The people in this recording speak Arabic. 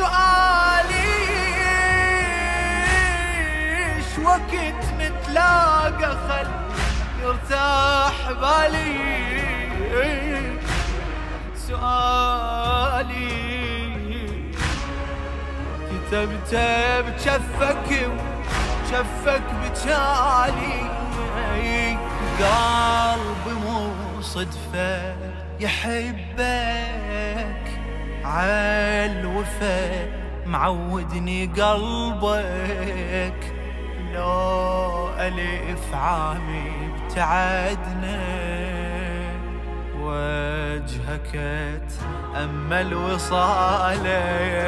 سؤالي ايش وقت نتلاقى خل يرتاح بالي. سؤالي كتبته بجفك وجفك بجالي. قلبي مو صدفة يحبك عالوفا معودني قلبك. لو ألف عامي ابتعدنا وجهك أتأمل وصالك.